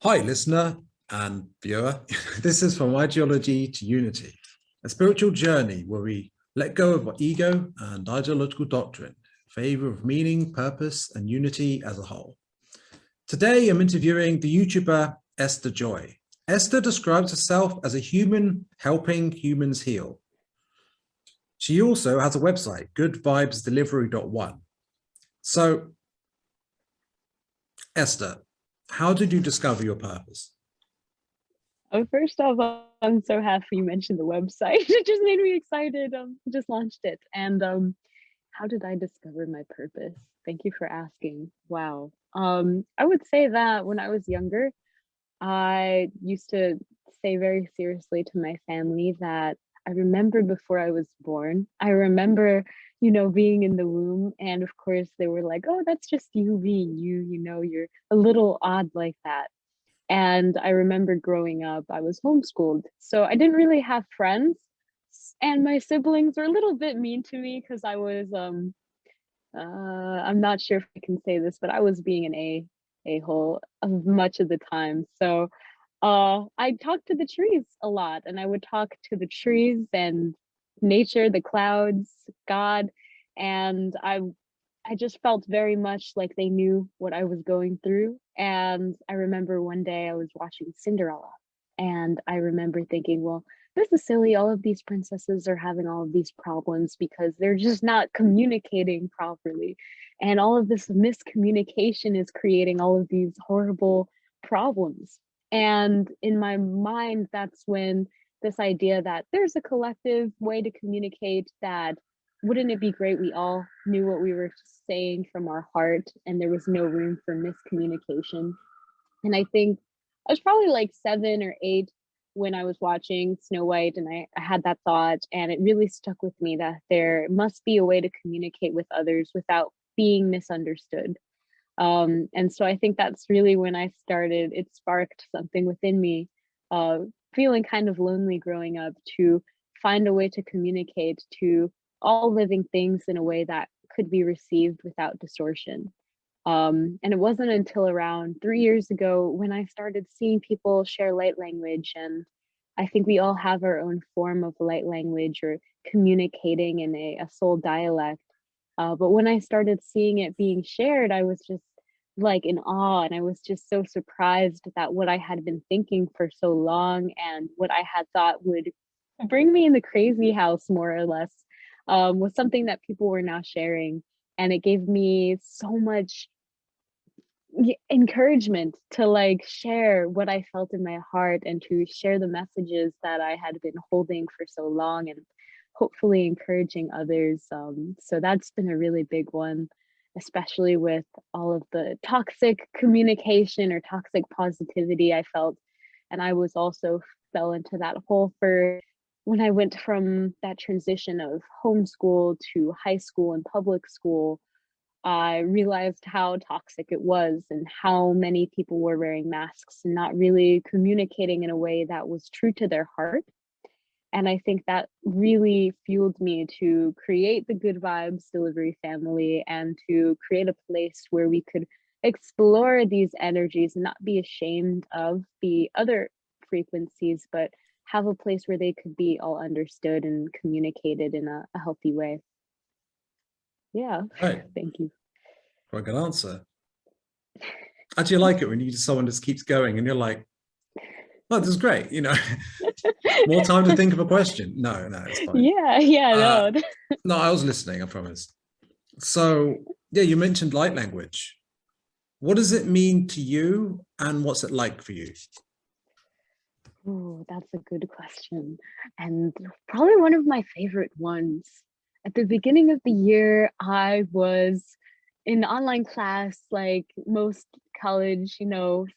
Hi, listener and viewer. This is From Ideology to Unity, a spiritual journey where we let go of our ego and ideological doctrine in favor of meaning, purpose, and unity as a whole. Today, I'm interviewing the YouTuber Esther Joy. Esther describes herself as a human helping humans heal. She also has a website, goodvibesdelivery.one. So, Esther, how did you discover your purpose? Oh, first off, I'm so happy you mentioned the website. It just made me excited. Just launched it. And how did I discover my purpose? Thank you for asking. Wow. I would say that when I was younger, I used to say very seriously to my family that I remember before I was born. I remember, being in the womb. And of course, they were like, oh, that's just you being you. You're a little odd like that. And I remember growing up, I was homeschooled. So I didn't really have friends. And my siblings were a little bit mean to me because I was I'm not sure if I can say this, but I was being an a-hole of much of the time. So I talked to the trees a lot, and I would talk to the trees and nature, the clouds, God, and I just felt very much like they knew what I was going through. And I remember one day I was watching Cinderella, and I remember thinking, well, this is silly. All of these princesses are having all of these problems because they're just not communicating properly. And all of this miscommunication is creating all of these horrible problems. And in my mind, that's when this idea that there's a collective way to communicate, that wouldn't it be great we all knew what we were saying from our heart and there was no room for miscommunication. And I think I was probably like 7 or 8 when I was watching Snow White, and I had that thought, and it really stuck with me that there must be a way to communicate with others without being misunderstood. And so I think that's really when I started, it sparked something within me, uh, feeling kind of lonely growing up, to find a way to communicate to all living things in a way that could be received without distortion. And it wasn't until around 3 years ago when I started seeing people share light language. And I think we all have our own form of light language or communicating in a soul dialect. But when I started seeing it being shared, I was just like in awe. And I was just so surprised that what I had been thinking for so long and what I had thought would bring me in the crazy house, more or less, was something that people were now sharing. And it gave me so much encouragement to like share what I felt in my heart and to share the messages that I had been holding for so long, and hopefully encouraging others. So that's been a really big one, especially with all of the toxic communication or toxic positivity I felt. And I was also fell into that hole for when I went from that transition of homeschool to high school and public school. I realized how toxic it was and how many people were wearing masks and not really communicating in a way that was true to their heart. And I think that really fueled me to create the Good Vibes Delivery family and to create a place where we could explore these energies and not be ashamed of the other frequencies, but have a place where they could be all understood and communicated in a healthy way. Yeah, Right, thank you. quite a good answer. Actually, I like it when you just someone just keeps going and you're like, oh, this is great. More time to think of a question. No, it's fine. Yeah, yeah, Uh, no. no, I was listening, I promise. So, yeah, you mentioned light language. What does it mean to you and what's it like for you? Oh, that's a good question. And probably one of my favorite ones. At the beginning of the year, I was in online class, like most college,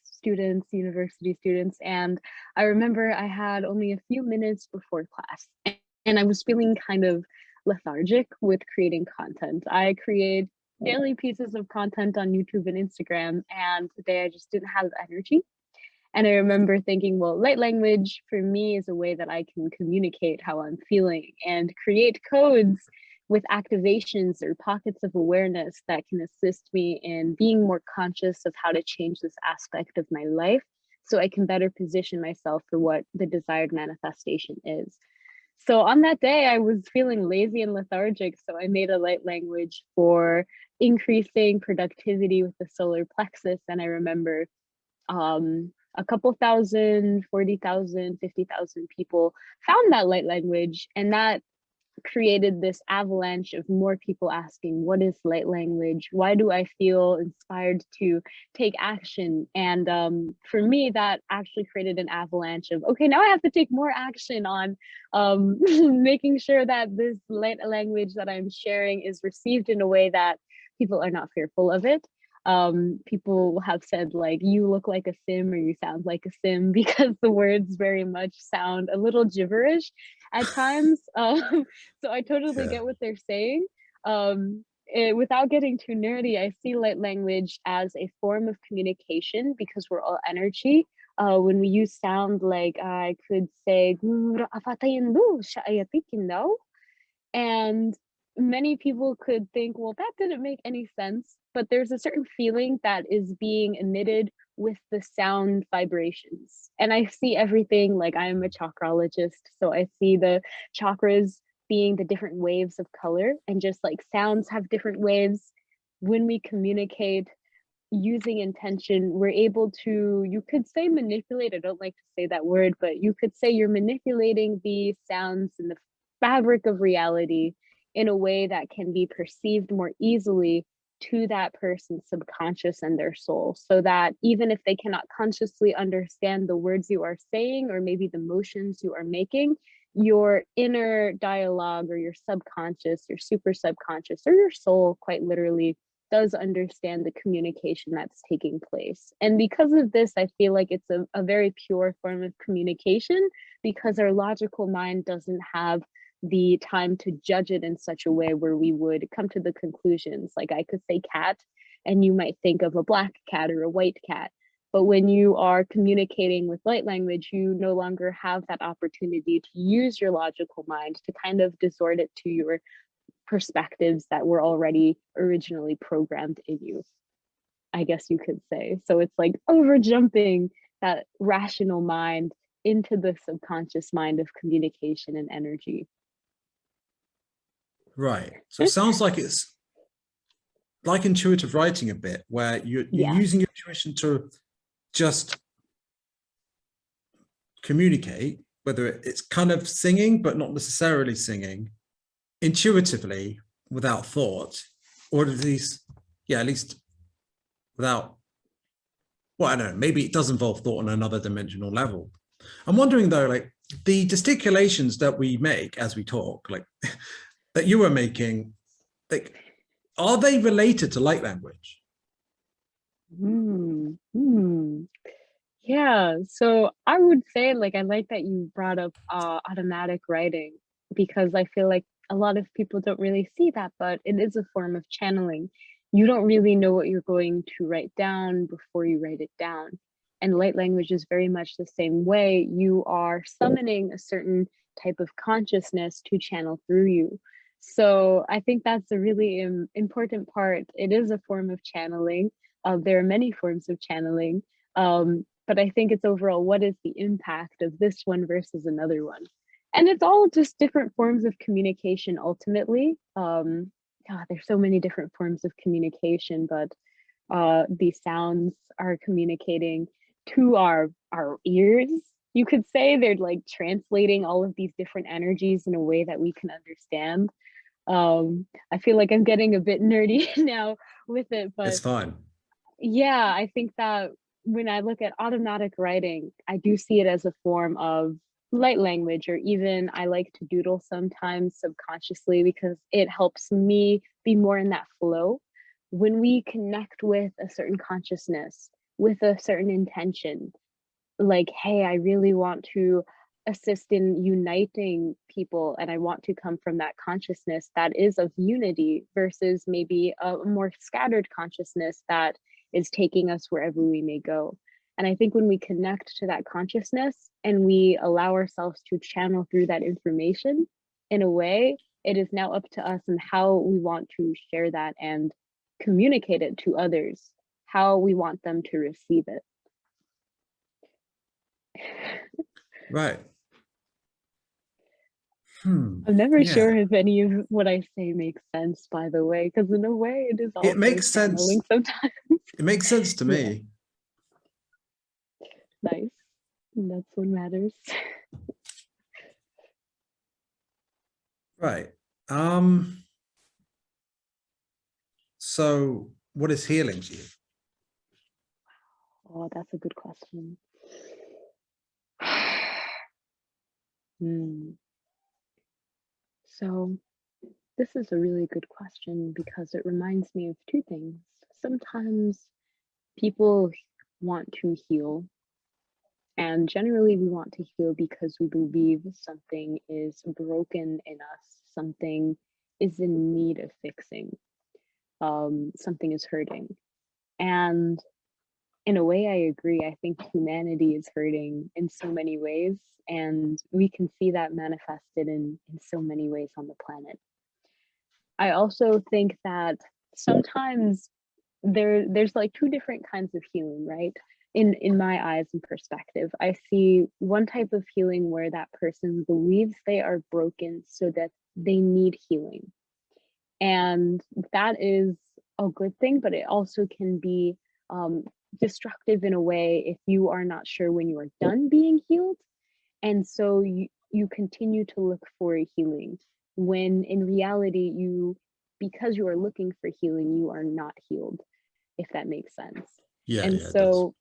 students, university students. And I remember I had only a few minutes before class, and I was feeling kind of lethargic with creating content. I create daily pieces of content on YouTube and Instagram, and today I just didn't have the energy. And I remember thinking, well, light language for me is a way that I can communicate how I'm feeling and create codes with activations or pockets of awareness that can assist me in being more conscious of how to change this aspect of my life so I can better position myself for what the desired manifestation is. So on that day, I was feeling lazy and lethargic. So I made a light language for increasing productivity with the solar plexus. And I remember a couple thousand, 40,000, 50,000 people found that light language. And that created this avalanche of more people asking, what is light language? Why do I feel inspired to take action? And for me, that actually created an avalanche of, okay, now I have to take more action on making sure that this light language that I'm sharing is received in a way that people are not fearful of it. People have said like, you look like a sim or you sound like a sim, because the words very much sound a little gibberish at times. So I totally Yeah. get what they're saying. Without getting too nerdy, I see light language as a form of communication because we're all energy. When we use sound, like I could say, and many people could think, well, that didn't make any sense. But there's a certain feeling that is being emitted with the sound vibrations. And I see everything, like I'm a chakrologist. So I see the chakras being the different waves of color, and just like sounds have different waves. When we communicate using intention, we're able to, you could say manipulate. I don't like to say that word, but you could say you're manipulating the sounds and the fabric of reality in a way that can be perceived more easily to that person's subconscious and their soul, so that even if they cannot consciously understand the words you are saying or maybe the motions you are making, your inner dialogue or your subconscious, your super subconscious, or your soul, quite literally, does understand the communication that's taking place. And because of this, I feel like it's a very pure form of communication, because our logical mind doesn't have the time to judge it in such a way where we would come to the conclusions. Like I could say cat, and you might think of a black cat or a white cat. But when you are communicating with light language, you no longer have that opportunity to use your logical mind to kind of distort it to your perspectives that were already originally programmed in you, I guess you could say. So it's like over jumping that rational mind into the subconscious mind of communication and energy. Right. So it sounds like it's like intuitive writing a bit, where you're Yeah. using your intuition to just communicate, whether it's kind of singing, but not necessarily singing, intuitively without thought, or at least, yeah, at least without, well, I don't know, maybe it does involve thought on another dimensional level. I'm wondering though, like the gesticulations that we make as we talk, like that you were making, like, are they related to light language? Hmm. Yeah, so I would say, like, I like that you brought up automatic writing, because I feel like a lot of people don't really see that, but it is a form of channeling. You don't really know what you're going to write down before you write it down. And light language is very much the same way. You are summoning a certain type of consciousness to channel through you. So I think that's a really important part. It is a form of channeling. There are many forms of channeling. But I think it's overall, what is the impact of this one versus another one? And it's all just different forms of communication ultimately. God, there's so many different forms of communication, but these sounds are communicating to our ears. You could say they're like translating all of these different energies in a way that we can understand. I feel like I'm getting a bit nerdy now with it, It's but fine. yeah, I think that when I look at automatic writing, I do see it as a form of light language, or even I like to doodle sometimes subconsciously because it helps me be more in that flow. When we connect with a certain consciousness, with a certain intention, like, hey, I really want to assist in uniting people, and I want to come from that consciousness that is of unity versus maybe a more scattered consciousness that is taking us wherever we may go. And I think when we connect to that consciousness and we allow ourselves to channel through that information in a way, it is now up to us and how we want to share that and communicate it to others, how we want them to receive it. Right. Hmm. I'm never Yeah. sure if any of what I say makes sense, by the way, because in a way it is It also makes sense. channeling sometimes. It makes sense to Yeah, me. nice. That's what matters. Right. So what is healing to you? Oh, that's a good question. Hmm. So this is a really good question because it reminds me of two things. Sometimes people want to heal, and generally we want to heal because we believe something is broken in us, something is in need of fixing, something is hurting. And in a way, I agree. I think humanity is hurting in so many ways, and we can see that manifested in so many ways on the planet. I also think that sometimes there's like two different kinds of healing, right? In my eyes and perspective, I see one type of healing where that person believes they are broken so that they need healing. And that is a good thing, but it also can be um, destructive in a way if you are not sure when you are done being healed, and so you continue to look for a healing when in reality you, because you are looking for healing, you are not healed, if that makes sense. Yeah, And yeah, it does. so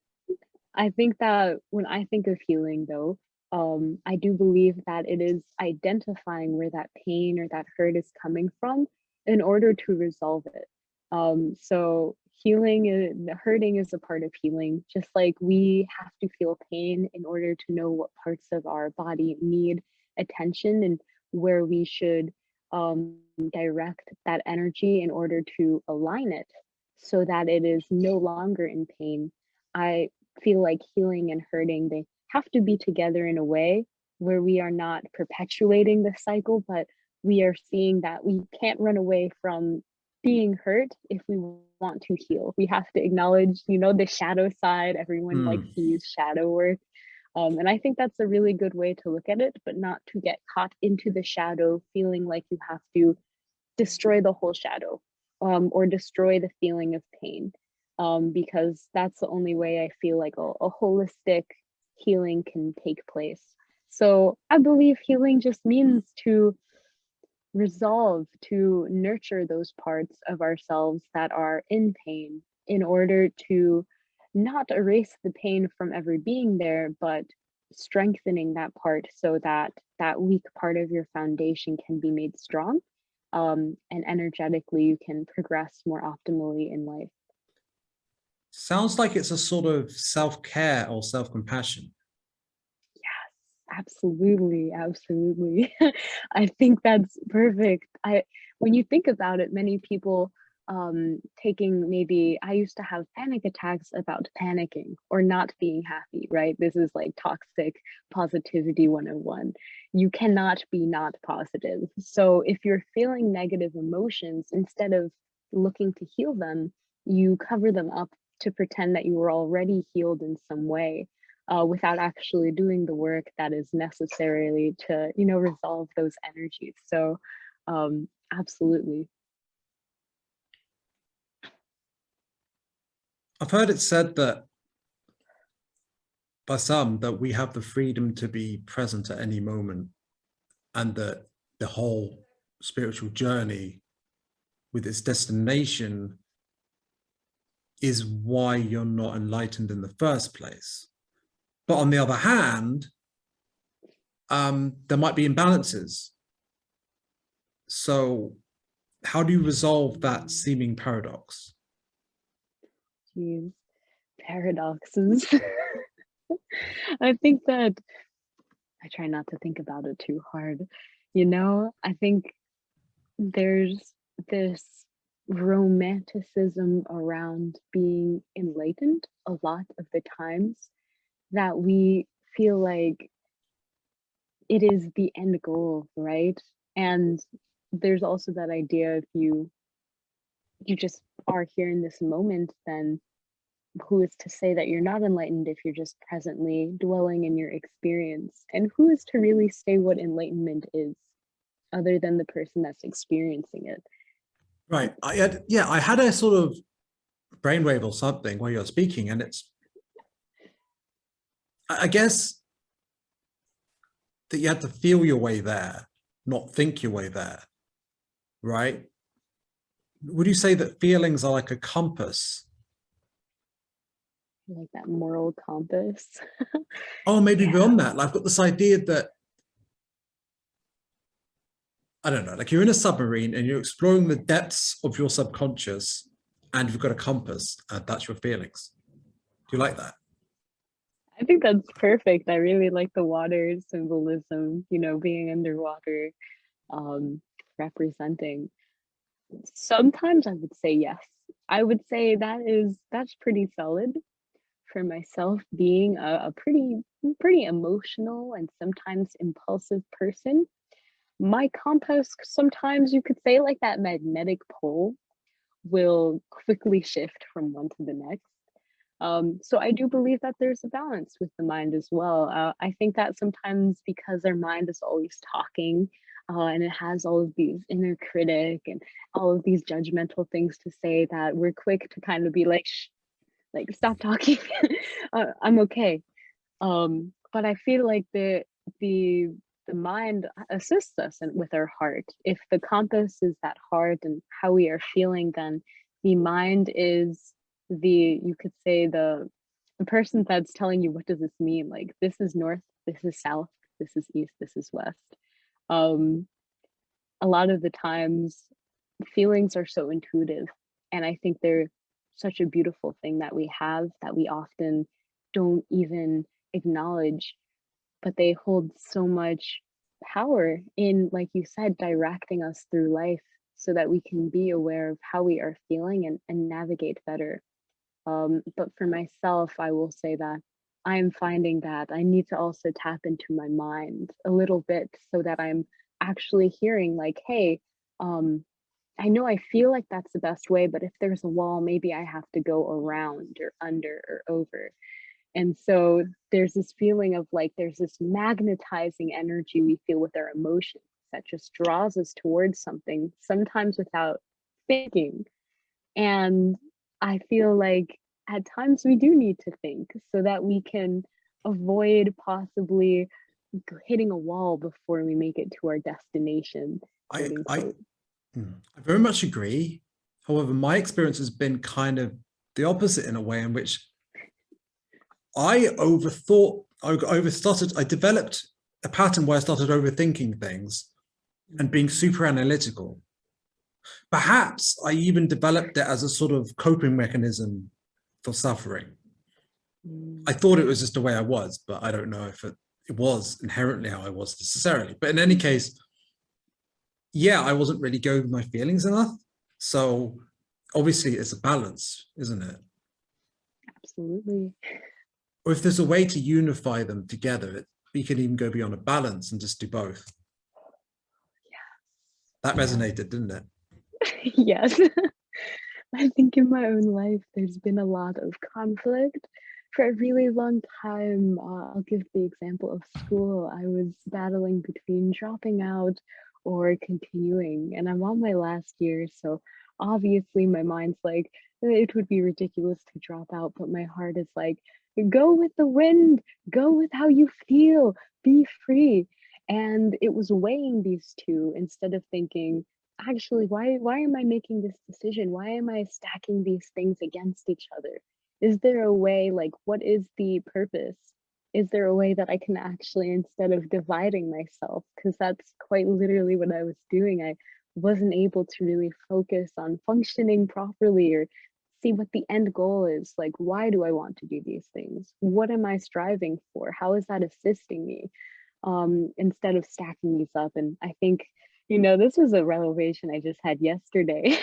I think that when I think of healing, though, I do believe that it is identifying where that pain or that hurt is coming from in order to resolve it. So the hurting is a part of healing, just like we have to feel pain in order to know what parts of our body need attention and where we should direct that energy in order to align it so that it is no longer in pain. I feel like healing and hurting, they have to be together in a way where we are not perpetuating the cycle, but we are seeing that we can't run away from being hurt if we want to heal. We have to acknowledge, the shadow side. Everyone likes Hmm. to use shadow work. And I think that's a really good way to look at it, but not to get caught into the shadow, feeling like you have to destroy the whole shadow, or destroy the feeling of pain, because that's the only way I feel like a holistic healing can take place. So I believe healing just means to resolve, to nurture those parts of ourselves that are in pain in order to not erase the pain from ever being there, but strengthening that part so that that weak part of your foundation can be made strong, and energetically you can progress more optimally in life. Sounds like it's a sort of self-care or self-compassion. Absolutely, absolutely. I think that's perfect. When you think about it, many people taking, maybe I used to have panic attacks about panicking or not being happy, right? This is like toxic positivity 101. You cannot be not positive. So if you're feeling negative emotions, instead of looking to heal them, you cover them up to pretend that you were already healed in some way, without actually doing the work that is necessarily to, resolve those energies. So, absolutely. I've heard it said that by some that we have the freedom to be present at any moment, and that the whole spiritual journey with its destination is why you're not enlightened in the first place. But on the other hand, there might be imbalances. So how do you resolve that seeming paradox? Geez, paradoxes. I think that I try not to think about it too hard. I think there's this romanticism around being enlightened a lot of the times, that we feel like it is the end goal, right? And there's also that idea, if you just are here in this moment, then who is to say that you're not enlightened if you're just presently dwelling in your experience? And who is to really say what enlightenment is, other than the person that's experiencing it? Right. I had a sort of brainwave or something while you're speaking, and I guess that you have to feel your way there, not think your way there, right? Would you say that feelings are like a compass? Like that moral compass. Oh, maybe Yeah. beyond that. I've got this idea that, I don't know, like you're in a submarine and you're exploring the depths of your subconscious and you've got a compass and that's your feelings. Do you like that? I think that's perfect. I really like the water symbolism, being underwater, um, representing. Sometimes I would say yes. I would say that's pretty solid for myself, being a pretty emotional and sometimes impulsive person. My compass, sometimes you could say, like that magnetic pole, will quickly shift from one to the next. So I do believe that there's a balance with the mind as well. I think that sometimes, because our mind is always talking, and it has all of these inner critic and all of these judgmental things to say, that we're quick to kind of be like, shh, like stop talking. I'm okay. But I feel like the the mind assists us with our heart. If the compass is that heart and how we are feeling, then the mind is you could say, the person that's telling you, what does this mean? Like, this is north, this is south, this is east, this is west. Um, a lot of the times feelings are so intuitive, and I think they're such a beautiful thing that we have, that we often don't even acknowledge, but they hold so much power in, like you said, directing us through life so that we can be aware of how we are feeling and navigate better. But for myself, I will say that I'm finding that I need to also tap into my mind a little bit, so that I'm actually hearing, like, hey, um, I know I feel like that's the best way, but if there's a wall, maybe I have to go around or under or over. And so there's this feeling of, like, there's this magnetizing energy we feel with our emotions that just draws us towards something, sometimes without thinking. And I feel like at times we do need to think, so that we can avoid possibly hitting a wall before we make it to our destination, I, quote I, unquote. I very much agree. However, my experience has been kind of the opposite in a way in which I overthought, I developed a pattern where I started overthinking things and being super analytical. Perhaps I even developed it as a sort of coping mechanism for suffering. I Mm. thought it was just the way I was, but I don't know if it was inherently how I was necessarily. But in any case, yeah, I wasn't really going with my feelings enough. So obviously it's a balance, isn't it? Absolutely. Or if there's a way to unify them together, we can even go beyond a balance and just do both. That Yeah. resonated, didn't it? Yes. I think in my own life, there's been a lot of conflict for a really long time. I'll give the example of school. I was battling between dropping out or continuing, and I'm on my last year. So obviously, my mind's like, it would be ridiculous to drop out, but my heart is like, go with the wind, go with how you feel, be free. And it was weighing these two instead of thinking, actually, why am I making this decision? Why am I stacking these things against each other? Is there a way, like, what is the purpose? Is there a way that I can actually, instead of dividing myself, because that's quite literally what I was doing, I wasn't able to really focus on functioning properly or see what the end goal is. Like, why do I want to do these things? What am I striving for? How is that assisting me? Instead of stacking these up. And I think, this was a revelation I just had yesterday.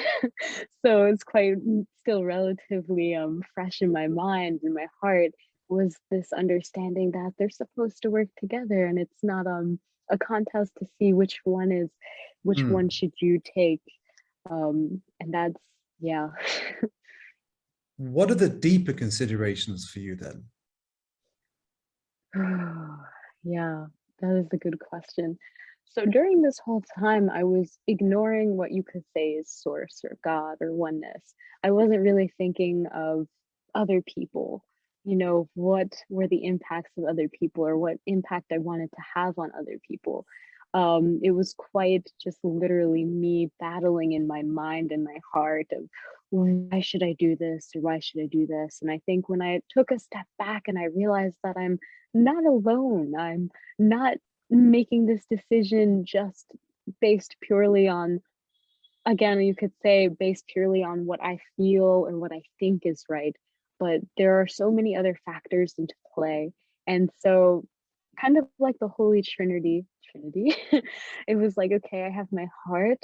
So it's quite still relatively fresh in my mind and my heart, was this understanding that they're supposed to work together, and it's not a contest to see which one Mm. should you take. And that's, yeah. What are the deeper considerations for you then? Yeah, that is a good question. So during this whole time, I was ignoring what you could say is source or God or oneness. I wasn't really thinking of other people, what were the impacts of other people or what impact I wanted to have on other people. It was quite just literally me battling in my mind and my heart of why should I do this or why should I do this? And I think when I took a step back and I realized that I'm not alone. I'm not making this decision just based purely on, again, you could say based purely on what I feel or what I think is right. But there are so many other factors into play. And so, kind of like the Holy Trinity, it was like, okay, I have my heart,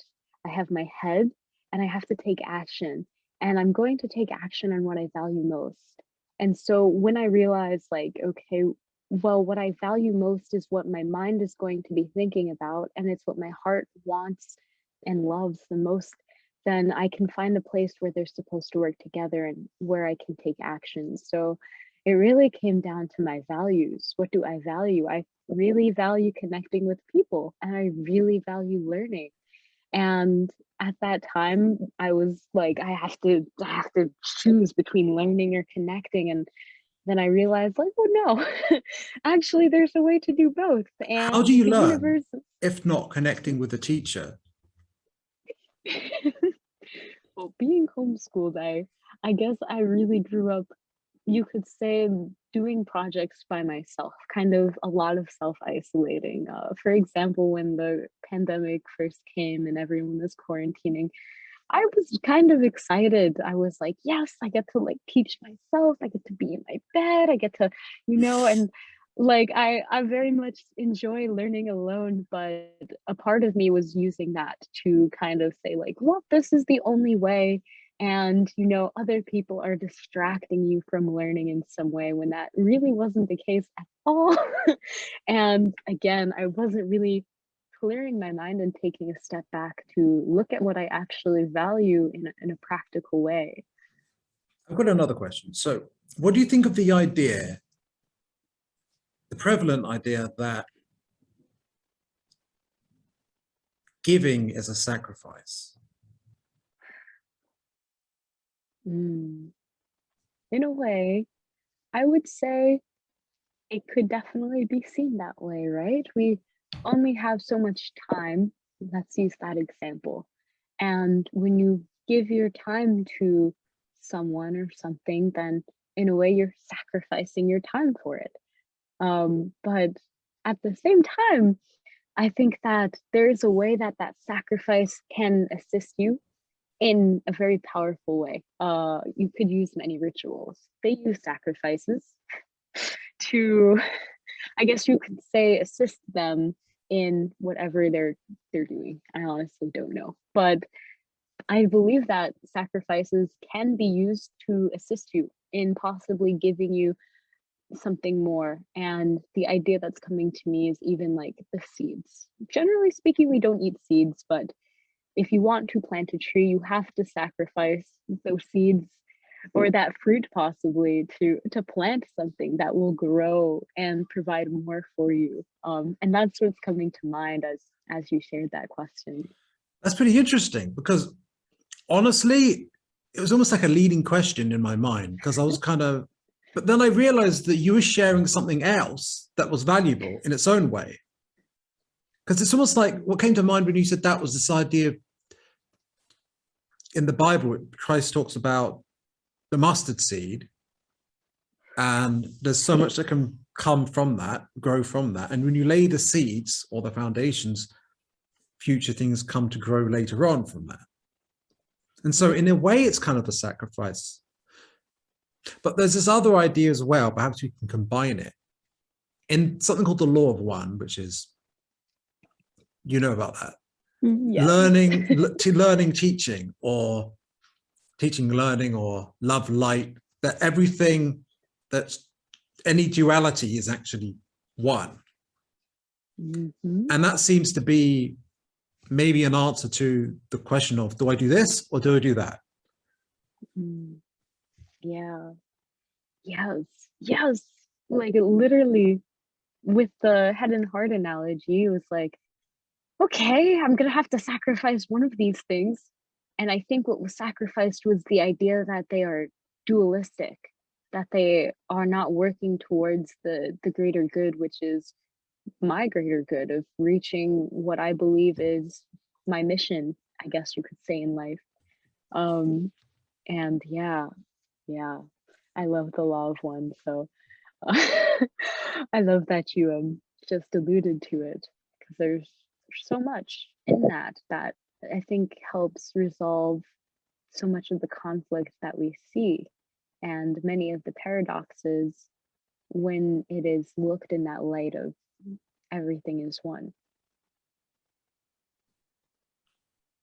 I have my head, and I have to take action. And I'm going to take action on what I value most. And so when I realized, like, okay, well, what I value most is what my mind is going to be thinking about, and it's what my heart wants and loves the most, then I can find a place where they're supposed to work together and where I can take action. So it really came down to my values. What do I value? I really value connecting with people and I really value learning. And at that time, I was like, I have to choose between learning or connecting. And then I realized, like, oh no, actually, there's a way to do both. How And do you the learn universe, if not connecting with a teacher? well, being homeschooled, I guess I really grew up, you could say, doing projects by myself, kind of a lot of self-isolating. For example, when the pandemic first came and everyone was quarantining, I was kind of excited. I was like, yes, I get to like teach myself. I get to be in my bed. I get to, and like I very much enjoy learning alone, but a part of me was using that to kind of say like, well, this is the only way. And other people are distracting you from learning in some way when that really wasn't the case at all. And again, I wasn't really clearing my mind and taking a step back to look at what I actually value in a practical way. I've got another question. So, what do you think of the idea, the prevalent idea that giving is a sacrifice? Mm. In a way, I would say it could definitely be seen that way, right? We only have so much time. Let's use that example. And when you give your time to someone or something, then in a way you're sacrificing your time for it. But at the same time, I think that there is a way that that sacrifice can assist you in a very powerful way. You could use many rituals. They use sacrifices to, I guess you could say, assist them in whatever they're doing. I honestly don't know, but I believe that sacrifices can be used to assist you in possibly giving you something more. And the idea that's coming to me is even like the seeds. Generally speaking, we don't eat seeds, but if you want to plant a tree, you have to sacrifice those seeds or that fruit possibly to plant something that will grow and provide more for you. And that's what's coming to mind as you shared that question. That's pretty interesting because honestly, it was almost like a leading question in my mind because I was kind of, but then I realized that you were sharing something else that was valuable in its own way. Because it's almost like what came to mind when you said that was this idea of, in the Bible, Christ talks about the mustard seed, and there's so much that can come from that, grow from that. And when you lay the seeds or the foundations, future things come to grow later on from that. And so in a way, it's kind of a sacrifice. But there's this other idea as well, perhaps we can combine it in something called the law of one, which is, about that. Yeah. Learning, teaching, or teaching, learning, or love, light, that everything that's any duality is actually one. Mm-hmm. And that seems to be maybe an answer to the question of, do I do this or do I do that? Mm. Yeah. Yes. Yes. Like literally with the head and heart analogy, it was like, okay, I'm gonna have to sacrifice one of these things. And I think what was sacrificed was the idea that they are dualistic, that they are not working towards the greater good, which is my greater good of reaching what I believe is my mission, I guess you could say in life. Um, and yeah, yeah, I love the law of one. So I love that you just alluded to it because there's so much in that that I think helps resolve so much of the conflict that we see and many of the paradoxes when it is looked in that light of everything is one.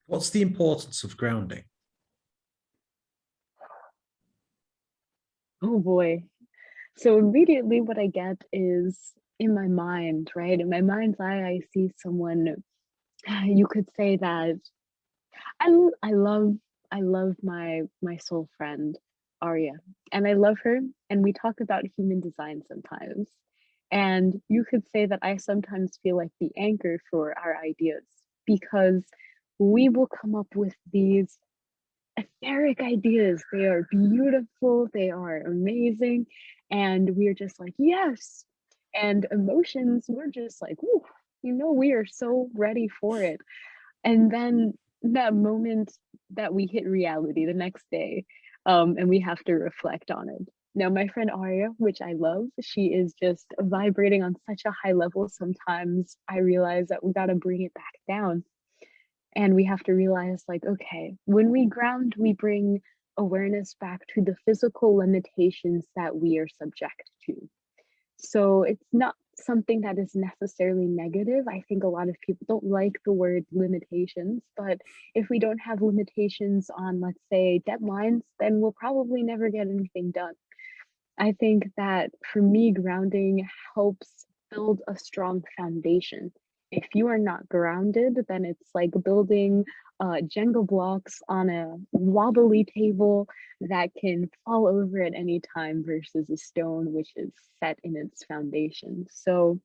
What's the importance of grounding? Oh boy. So immediately what I get is in my mind, right? In my mind's eye, I see someone, you could say that I love my soul friend, Arya, and I love her, and we talk about human design sometimes. And you could say that I sometimes feel like the anchor for our ideas because we will come up with these etheric ideas. They are beautiful, they are amazing, and we're just like, yes. And emotions, we're just like, ooh, we are so ready for it. And then that moment that we hit reality the next day, and we have to reflect on it. Now, my friend Arya, which I love, she is just vibrating on such a high level. Sometimes I realize that we got to bring it back down. And we have to realize, like, okay, when we ground, we bring awareness back to the physical limitations that we are subject to. So it's not something that is necessarily negative. I think a lot of people don't like the word limitations, but if we don't have limitations on, let's say, deadlines, then we'll probably never get anything done. I think that for me, grounding helps build a strong foundation. If you are not grounded, then it's like building Jenga blocks on a wobbly table that can fall over at any time versus a stone which is set in its foundation. So,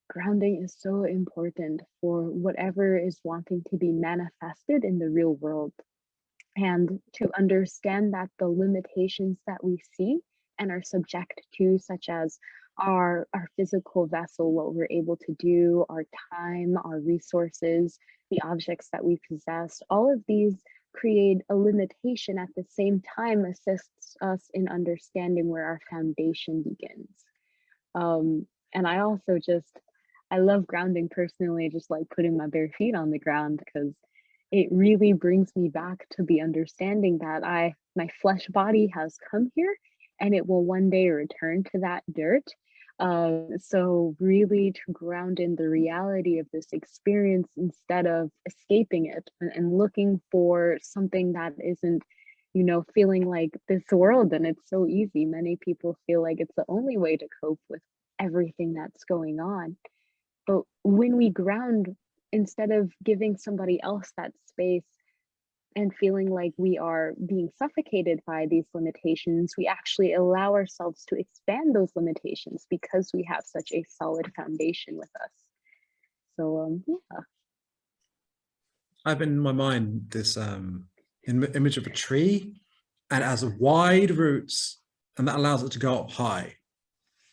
grounding is so important for whatever is wanting to be manifested in the real world and to understand that the limitations that we see and are subject to, such as our physical vessel, what we're able to do, our time, our resources, the objects that we possess, all of these create a limitation at the same time assists us in understanding where our foundation begins. And I also just I love grounding personally, just like putting my bare feet on the ground because it really brings me back to the understanding that my flesh body has come here and it will one day return to that dirt. So really to ground in the reality of this experience instead of escaping it and looking for something that isn't, feeling like this world and it's so easy. Many people feel like it's the only way to cope with everything that's going on. But when we ground, instead of giving somebody else that space and feeling like we are being suffocated by these limitations, we actually allow ourselves to expand those limitations because we have such a solid foundation with us. So, yeah. I have in my mind this image of a tree, and it has wide roots, and that allows it to go up high.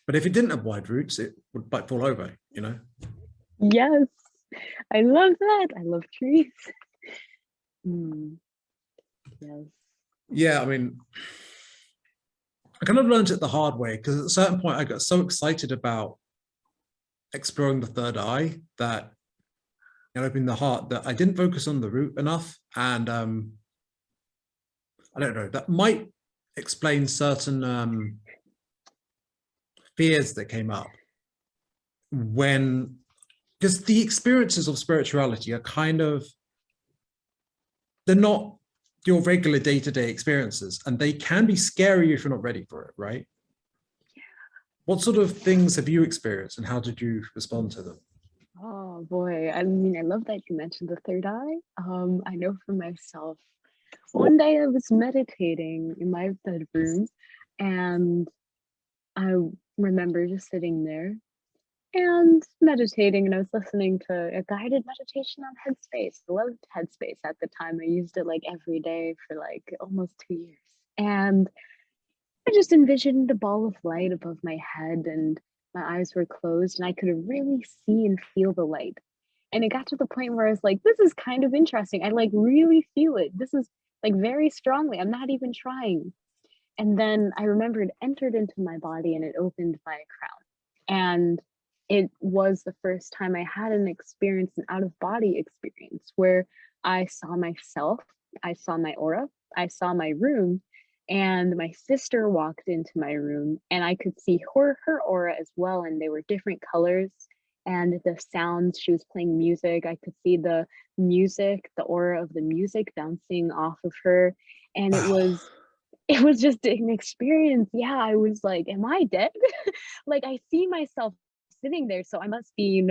But if it didn't have wide roots, it would like fall over, you know? Yes, I love that. I love trees. Yes. Yeah, I mean, I kind of learned it the hard way because at a certain point I got so excited about exploring the third eye that opening the heart that I didn't focus on the root enough. And I don't know, that might explain certain fears that came up when, because the experiences of spirituality are kind of, they're not your regular day-to-day experiences, and they can be scary if you're not ready for it, right? What sort of things have you experienced and how did you respond to them? Oh boy. I mean, I love that you mentioned the third eye. I know for myself, One day I was meditating in my bedroom, and I remember just sitting there and meditating, and I was listening to a guided meditation on Headspace. I loved Headspace at the time. I used it like every day for like almost 2 years. And I just envisioned a ball of light above my head, and my eyes were closed, and I could really see and feel the light. And it got to the point where I was like, this is kind of interesting. I like really feel it. This is like very strongly. I'm not even trying. And then I remember it entered into my body and it opened my crown. And it was the first time I had an experience, an out of body experience, where I saw myself, I saw my aura, I saw my room, and my sister walked into my room and I could see her aura as well. And they were different colors. And the sounds, she was playing music. I could see the music, the aura of the music bouncing off of her. And it Wow. was it was just an experience. Yeah, I was like, "Am I dead?" Like, I see myself sitting there, so I must be,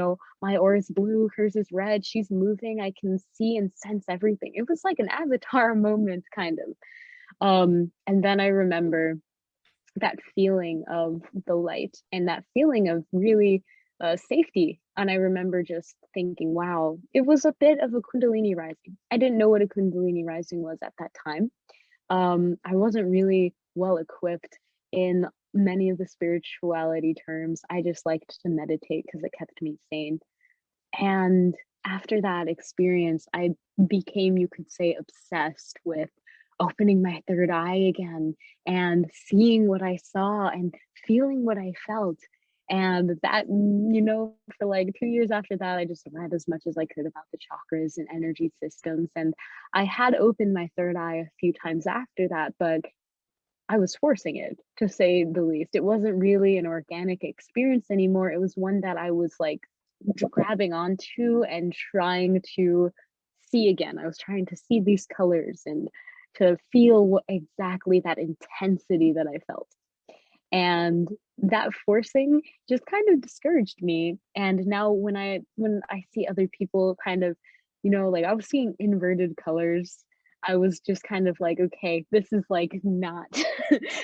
my aura is blue, hers is red, she's moving, I can see and sense everything. It was like an avatar moment, kind of. And then I remember that feeling of the light and that feeling of really, safety, and I remember just thinking, "Wow," it was a bit of a kundalini rising. I didn't know what a kundalini rising was at that time. I wasn't really well equipped in many of the spirituality terms. I just liked to meditate because it kept me sane. And after that experience, I became, you could say, obsessed with opening my third eye again and seeing what I saw and feeling what I felt. And that, for like 2 years after that, I just read as much as I could about the chakras and energy systems. And I had opened my third eye a few times after that, but I was forcing it, to say the least. It wasn't really an organic experience anymore. It was one that I was like grabbing onto and trying to see again. I was trying to see these colors and to feel what exactly that intensity that I felt. And that forcing just kind of discouraged me. And now when I see other people kind of, like I was seeing inverted colors, I was just kind of like, okay, this is like not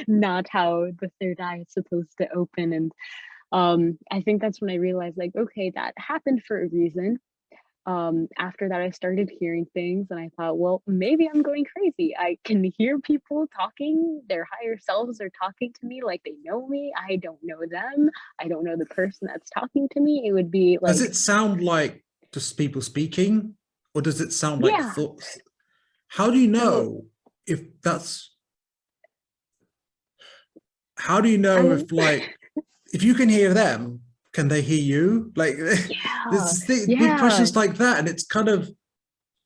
not how the third eye is supposed to open. And I think that's when I realized, like, okay, that happened for a reason. After that, I started hearing things and I thought, well, maybe I'm going crazy. I can hear people talking, their higher selves are talking to me like they know me. I don't know them. I don't know the person that's talking to me. It would be Does like, it sound like just people speaking, or does it sound like yeah. thoughts? How do you So know if that's, how do you I know will, if, like, if you can hear them, can they hear you? Like, yeah, there's big yeah, questions like that, and it's kind of,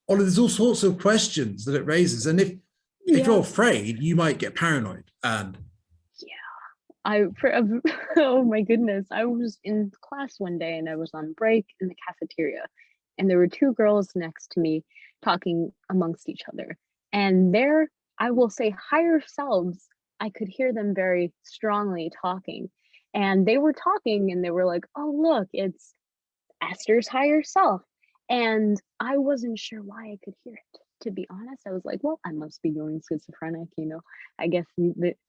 there's all sorts of questions that it raises. And if you're yeah, afraid, you might get paranoid. And yeah. Oh my goodness. I was in class one day and I was on break in the cafeteria, and there were two girls next to me talking amongst each other. And their, I will say, higher selves, I could hear them very strongly talking. And they were talking and they were like, oh, look, it's Esther's higher self. And I wasn't sure why I could hear it. To be honest, I was like, well, I must be going schizophrenic. I guess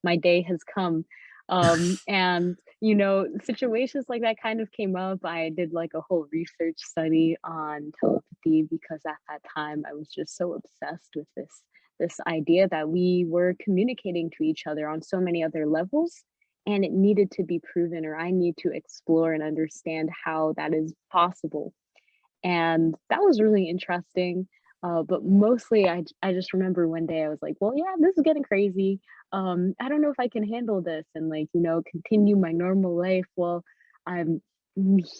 my day has come. And, situations like that kind of came up. I did like a whole research study on telepathy because at that time I was just so obsessed with this idea that we were communicating to each other on so many other levels, and it needed to be proven, or I need to explore and understand how that is possible. And that was really interesting. But mostly, I just remember one day I was like, well, yeah, this is getting crazy. I don't know if I can handle this and, like, continue my normal life while I'm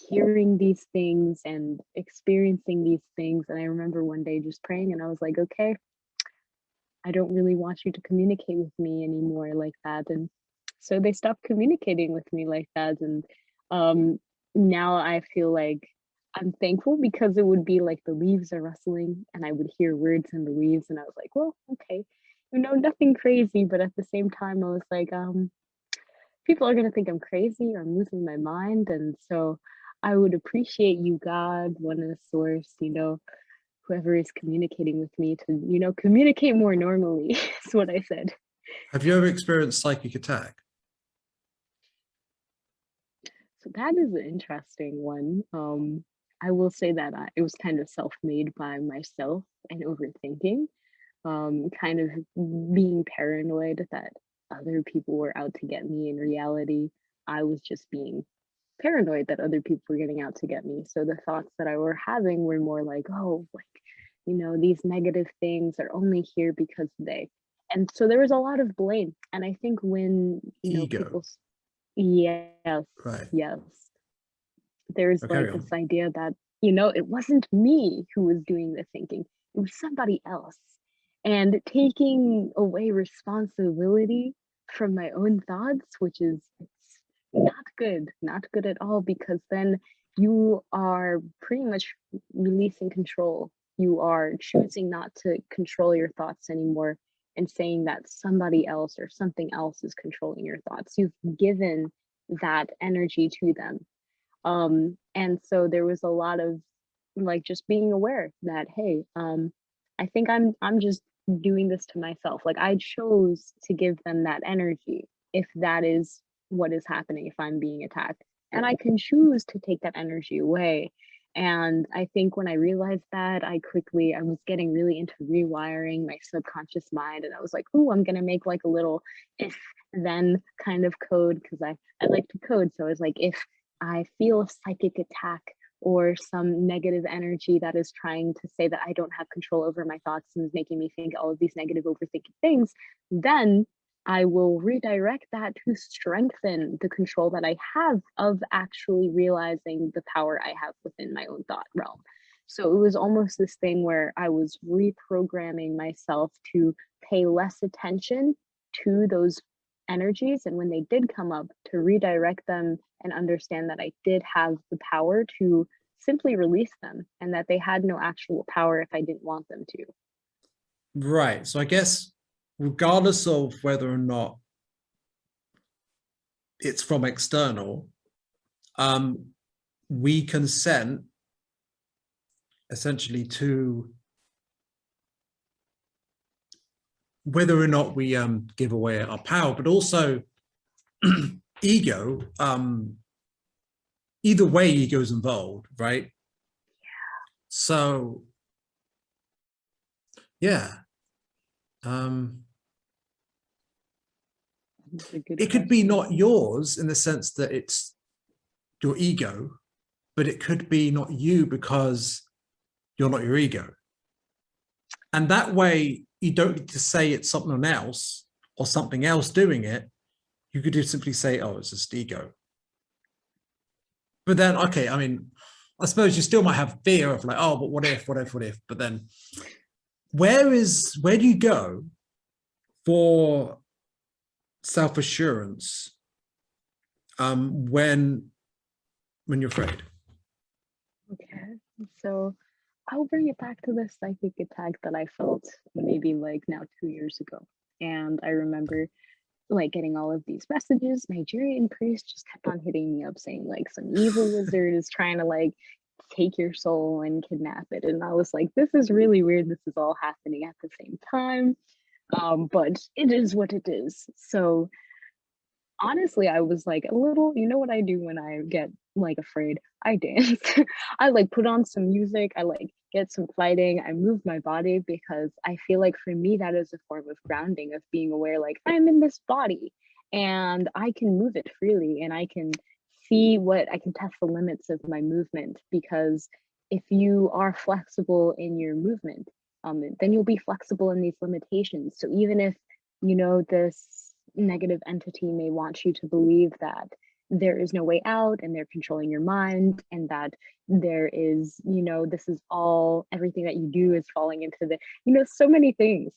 hearing these things and experiencing these things. And I remember one day just praying and I was like, okay, I don't really want you to communicate with me anymore like that. And so they stopped communicating with me like that. And um, now I feel like I'm thankful because it would be like the leaves are rustling and I would hear words in the leaves. And I was like, well, okay, nothing crazy. But at the same time, I was like, people are going to think I'm crazy or I'm losing my mind. And so I would appreciate you, God, one of the source, whoever is communicating with me to, communicate more normally, is what I said. Have you ever experienced psychic attack? So that is an interesting one. I will say that it was kind of self-made by myself and overthinking, kind of being paranoid that other people were out to get me. In reality, I was just being paranoid that other people were getting out to get me. So the thoughts that I were having were more like, oh, like, these negative things are only here because they. And so there was a lot of blame. And I think when, Ego. people, yes, Right. yes, there's Oh, like carry this on. idea that, it wasn't me who was doing the thinking, it was somebody else. And taking away responsibility from my own thoughts, which is it's not good at all, because then you are pretty much releasing control. You are choosing not to control your thoughts anymore and saying that somebody else or something else is controlling your thoughts. You've given that energy to them. And so there was a lot of like just being aware that, hey, I think I'm just doing this to myself. Like I chose to give them that energy if that is what is happening, if I'm being attacked. And I can choose to take that energy away. And I think when I realized that, I was getting really into rewiring my subconscious mind. And I was like, oh, I'm going to make like a little if then kind of code, because I like to code. So it's like, if I feel a psychic attack or some negative energy that is trying to say that I don't have control over my thoughts and is making me think all of these negative overthinking things, then I will redirect that to strengthen the control that I have of actually realizing the power I have within my own thought realm. So it was almost this thing where I was reprogramming myself to pay less attention to those energies. And when they did come up, to redirect them and understand that I did have the power to simply release them and that they had no actual power if I didn't want them to. Right. So I guess regardless of whether or not it's from external, we consent essentially to whether or not we give away our power, but also ego. Either way, ego is involved, right? So, yeah. That's a good It could be question. not yours in the sense that it's your ego, but it could be not you because you're not your ego. And that way, you don't need to say it's something else or something else doing it. You could just simply say, oh, it's just ego. But then, okay, I mean, I suppose you still might have fear of like, oh, but what if, what if, what if? But then where do you go for self-assurance when you're afraid? Okay. So I'll bring it back to the psychic attack that I felt maybe like now 2 years ago. And I remember like getting all of these messages. Nigerian priest just kept on hitting me up saying like some evil wizard is trying to like take your soul and kidnap it. And I was like, this is really weird. This is all happening at the same time. But it is what it is. So honestly, I was like a little, you know what I do when I get like afraid? I dance. I like put on some music, I like get some fighting, I move my body because I feel like for me that is a form of grounding, of being aware like I'm in this body and I can move it freely and I can I can test the limits of my movement, because if you are flexible in your movement, then you'll be flexible in these limitations. So even if this negative entity may want you to believe that there is no way out and they're controlling your mind, and that there is, this is all, everything that you do is falling into so many things.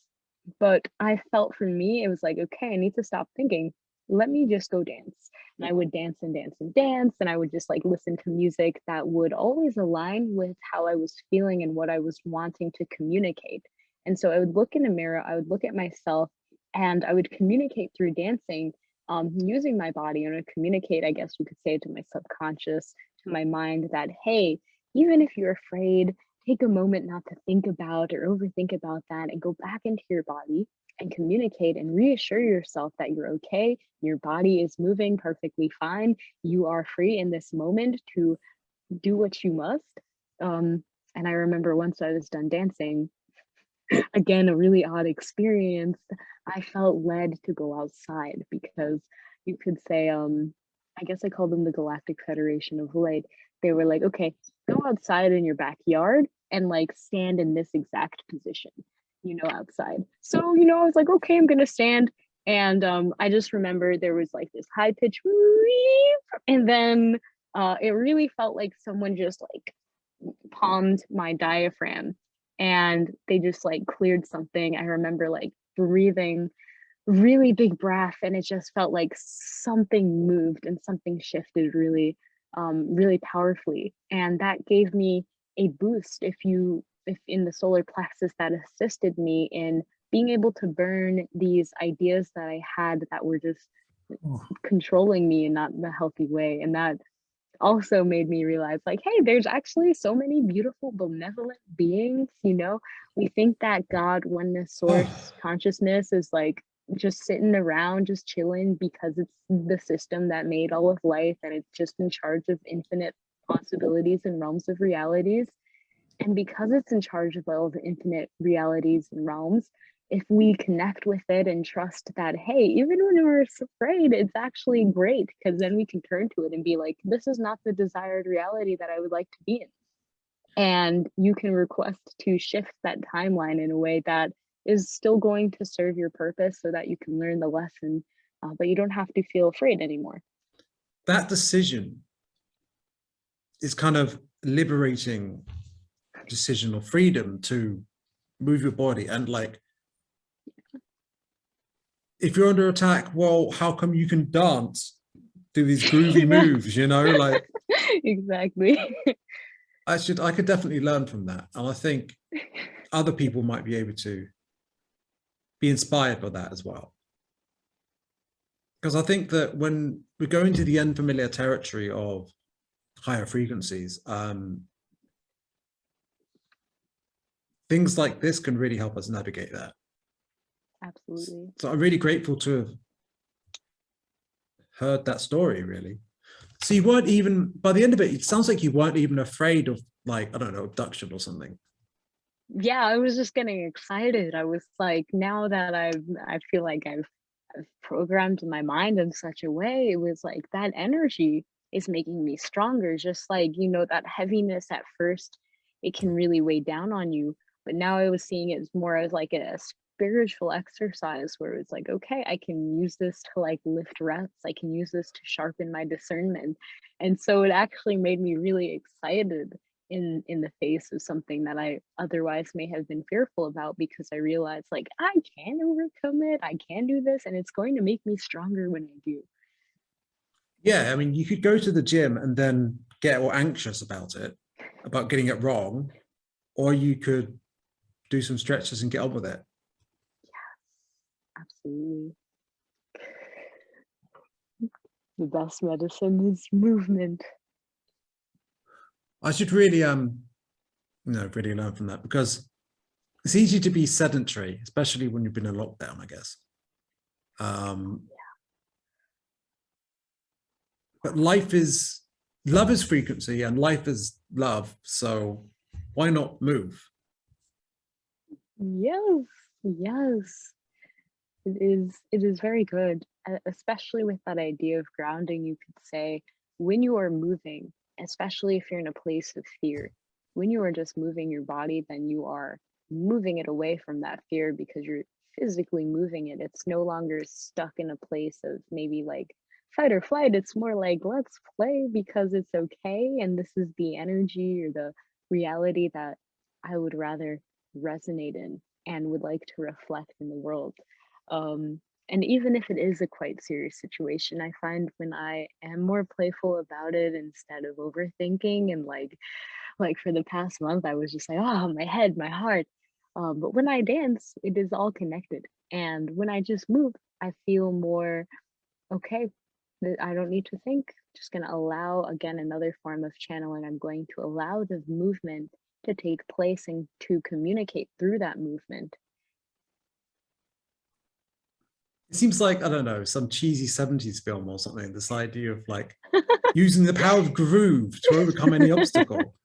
But I felt for me, it was like, okay, I need to stop thinking. Let me just go dance. And I would dance and dance and dance. And I would just like listen to music that would always align with how I was feeling and what I was wanting to communicate. And so I would look in a mirror, I would look at myself, and I would communicate through dancing, using my body, and I would communicate, I guess you could say, to my subconscious, to my mind that, hey, even if you're afraid, take a moment not to think about or overthink about that and go back into your body and communicate and reassure yourself that you're okay, your body is moving perfectly fine, you are free in this moment to do what you must. And I remember once I was done dancing, again, a really odd experience, I felt led to go outside because you could say, I guess I call them the Galactic Federation of Light. They were like, okay, go outside in your backyard and like stand in this exact position, outside. So, I was like, okay, I'm gonna stand. And I just remember there was like this high pitch weep, and then it really felt like someone just like palmed my diaphragm and they just like cleared something. I remember like breathing really big breath and it just felt like something moved and something shifted really powerfully. And that gave me a boost if in the solar plexus that assisted me in being able to burn these ideas that I had that were just Oh, controlling me in not in a healthy way. And that also made me realize like, hey, there's actually so many beautiful benevolent beings. We think that God, oneness, source oh, consciousness is like just sitting around just chilling because it's the system that made all of life and it's just in charge of infinite possibilities and realms of realities. And because it's in charge of all the infinite realities and realms, if we connect with it and trust that, hey, even when we're afraid, it's actually great because then we can turn to it and be like, this is not the desired reality that I would like to be in. And you can request to shift that timeline in a way that is still going to serve your purpose so that you can learn the lesson, but you don't have to feel afraid anymore. that decision is kind of liberating decision or freedom to move your body. And like, if you're under attack, well, how come you can dance, do these groovy Yeah, moves, like exactly. I could definitely learn from that. And I think other people might be able to be inspired by that as well. Because I think that when we go into the unfamiliar territory of higher frequencies, things like this can really help us navigate that. Absolutely. So I'm really grateful to have heard that story, really. So you weren't even, by the end of it, it sounds like you weren't even afraid of, like, I don't know, abduction or something. Yeah, I was just getting excited. I was like, now that I feel like I've programmed my mind in such a way, it was like that energy is making me stronger. Just like, that heaviness at first, it can really weigh down on you. But now I was seeing it as more as like a spiritual exercise where it's like, okay, I can use this to like lift reps. I can use this to sharpen my discernment. And so it actually made me really excited in the face of something that I otherwise may have been fearful about because I realized like I can overcome it, I can do this, and it's going to make me stronger when I do. Yeah, I mean, you could go to the gym and then get all anxious about it, about getting it wrong, or you could do some stretches and get on with it. Absolutely. The best medicine is movement. I should really, really learn from that because it's easy to be sedentary, especially when you've been in lockdown, I guess. Um, but love is frequency and life is love. So why not move? Yes, yes. It is very good, especially with that idea of grounding. You could say when you are moving, especially if you're in a place of fear, when you are just moving your body, then you are moving it away from that fear because you're physically moving it. It's no longer stuck in a place of maybe like fight or flight. It's more like let's play because it's okay. And this is the energy or the reality that I would rather resonate in and would like to reflect in the world. And even if it is a quite serious situation, I find when I am more playful about it instead of overthinking and like for the past month, I was just like, oh, my head, my heart. But when I dance, it is all connected. And when I just move, I feel more okay. I don't need to think. Just gonna allow again another form of channeling. I'm going to allow the movement to take place and to communicate through that movement. It seems like, I don't know, some cheesy 70s film or something, this idea of like using the power of groove to overcome any obstacle.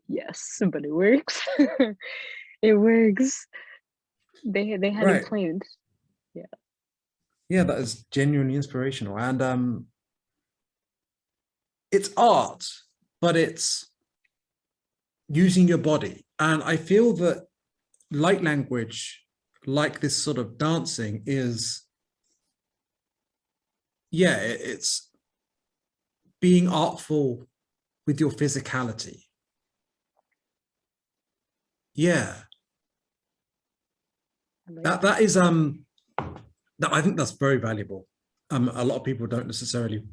Yes, but it works. It works. They had it Right. planned. Yeah. Yeah, that is genuinely inspirational. And it's art, but it's using your body. And I feel that light language, like this sort of dancing, is, yeah, it's being artful with your physicality. Yeah, I like that is that, I think that's very valuable. A lot of people don't necessarily,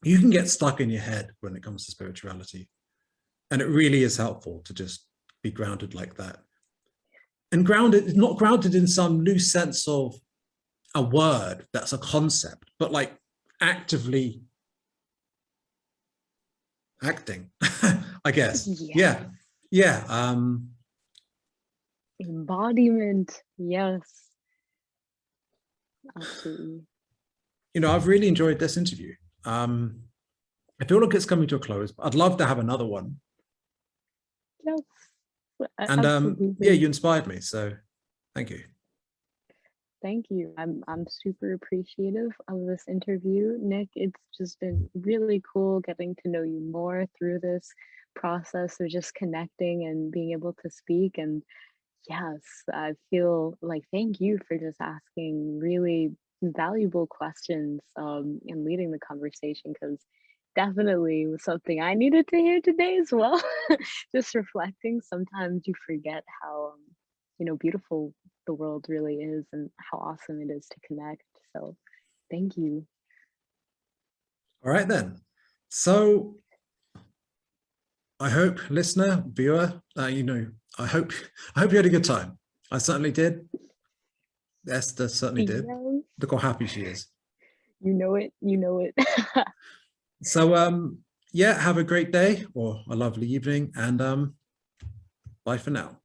you can get stuck in your head when it comes to spirituality, and it really is helpful to just be grounded like that. And grounded, not grounded in some loose sense of a word that's a concept, but like actively acting, I guess. Yeah. Yeah. Yeah. Embodiment. Yes. Absolutely. I've really enjoyed this interview. I feel like it's coming to a close, but I'd love to have another one. Yes. And yeah, Absolutely. you inspired me. So thank you. Thank you. I'm super appreciative of this interview, Nick. It's just been really cool getting to know you more through this process of just connecting and being able to speak. And yes, I feel like thank you for just asking really valuable questions and leading the conversation, because definitely was something I needed to hear today as well. Just reflecting, sometimes you forget how beautiful the world really is and how awesome it is to connect. So thank you. All right, then. So I hope, listener, viewer, I hope you had a good time. I certainly did. Esther certainly did. Yes, Look how happy she is. you know it. You know it. So yeah, have a great day or a lovely evening, and bye for now.